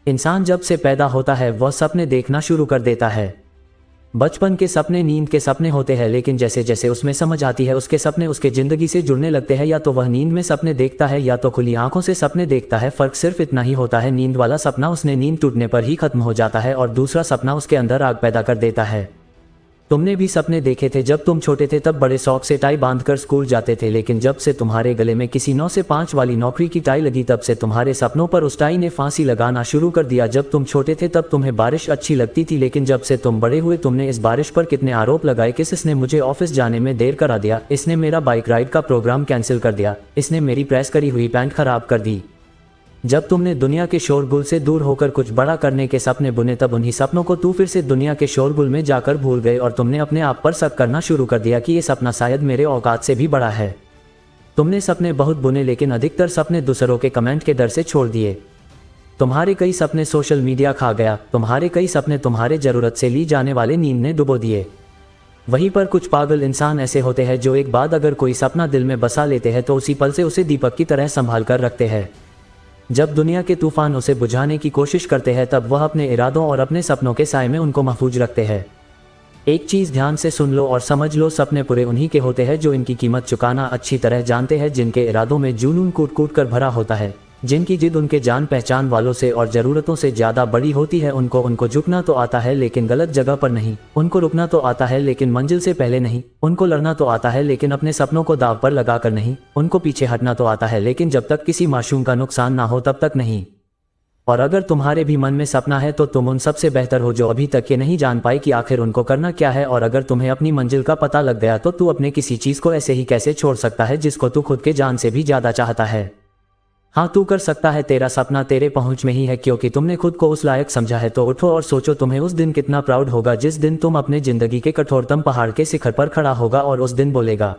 इंसान जब से पैदा होता है वह सपने देखना शुरू कर देता है। बचपन के सपने नींद के सपने होते हैं, लेकिन जैसे जैसे उसमें समझ आती है उसके सपने उसके ज़िंदगी से जुड़ने लगते हैं। या तो वह नींद में सपने देखता है या तो खुली आंखों से सपने देखता है। फ़र्क सिर्फ इतना ही होता है, नींद वाला सपना उसने नींद टूटने पर ही खत्म हो जाता है और दूसरा सपना उसके अंदर आग पैदा कर देता है। तुमने भी सपने देखे थे जब तुम छोटे थे, तब बड़े शौक से टाई बांधकर स्कूल जाते थे, लेकिन जब से तुम्हारे गले में किसी 9 से 5 वाली नौकरी की टाई लगी तब से तुम्हारे सपनों पर उस टाई ने फांसी लगाना शुरू कर दिया। जब तुम छोटे थे तब तुम्हें बारिश अच्छी लगती थी, लेकिन जब से तुम बड़े हुए तुमने इस बारिश पर कितने आरोप लगाए। किसने मुझे ऑफिस जाने में देर करा दिया, इसने मेरा बाइक राइड का प्रोग्राम कैंसिल कर दिया, इसने मेरी प्रेस करी हुई पैंट खराब कर दी। जब तुमने दुनिया के शोरगुल से दूर होकर कुछ बड़ा करने के सपने बुने, तब उन्हीं सपनों को तू फिर से दुनिया के शोरगुल में जाकर भूल गए और तुमने अपने आप पर शक करना शुरू कर दिया कि ये सपना शायद मेरे औकात से भी बड़ा है। तुमने सपने बहुत बुने, लेकिन अधिकतर सपने दूसरों के कमेंट के डर से छोड़ दिए। तुम्हारे कई सपने सोशल मीडिया खा गया, तुम्हारे कई सपने तुम्हारे जरूरत से ली जाने वाले नींद ने डुबो दिए। वहीं पर कुछ पागल इंसान ऐसे होते हैं जो एक बाद अगर कोई सपना दिल में बसा लेते हैं तो उसी पल से उसे दीपक की तरह संभाल कर रखते हैं। जब दुनिया के तूफान उसे बुझाने की कोशिश करते हैं तब वह अपने इरादों और अपने सपनों के साए में उनको महफूज रखते हैं। एक चीज़ ध्यान से सुन लो और समझ लो, सपने पूरे उन्हीं के होते हैं जो इनकी कीमत चुकाना अच्छी तरह जानते हैं, जिनके इरादों में जुनून कूट कूट कर भरा होता है, जिनकी जिद उनके जान पहचान वालों से और ज़रूरतों से ज़्यादा बड़ी होती है। उनको झुकना तो आता है लेकिन गलत जगह पर नहीं, उनको रुकना तो आता है लेकिन मंजिल से पहले नहीं, उनको लड़ना तो आता है लेकिन अपने सपनों को दाव पर लगा कर नहीं, उनको पीछे हटना तो आता है लेकिन जब तक किसी मासूम का नुकसान ना हो तब तक नहीं। और अगर तुम्हारे भी मन में सपना है तो तुम उन सबसे बेहतर हो जो अभी तक ये नहीं जान पाए कि आखिर उनको करना क्या है। और अगर तुम्हें अपनी मंजिल का पता लग गया तो तू अपने किसी चीज़ को ऐसे ही कैसे छोड़ सकता है जिसको तू खुद के जान से भी ज़्यादा चाहता है। हाँ, तू कर सकता है, तेरा सपना तेरे पहुंच में ही है, क्योंकि तुमने खुद को उस लायक समझा है। तो उठो और सोचो, तुम्हें उस दिन कितना प्राउड होगा जिस दिन तुम अपने जिंदगी के कठोरतम पहाड़ के शिखर पर खड़ा होगा और उस दिन बोलेगा,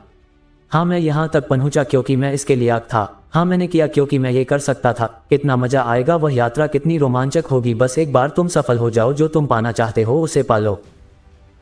हाँ मैं यहाँ तक पहुंचा क्योंकि मैं इसके लायक था, हाँ मैंने किया क्योंकि मैं ये कर सकता था। कितना मजा आएगा, वह यात्रा कितनी रोमांचक होगी। बस एक बार तुम सफल हो जाओ, जो तुम पाना चाहते हो उसे पालो।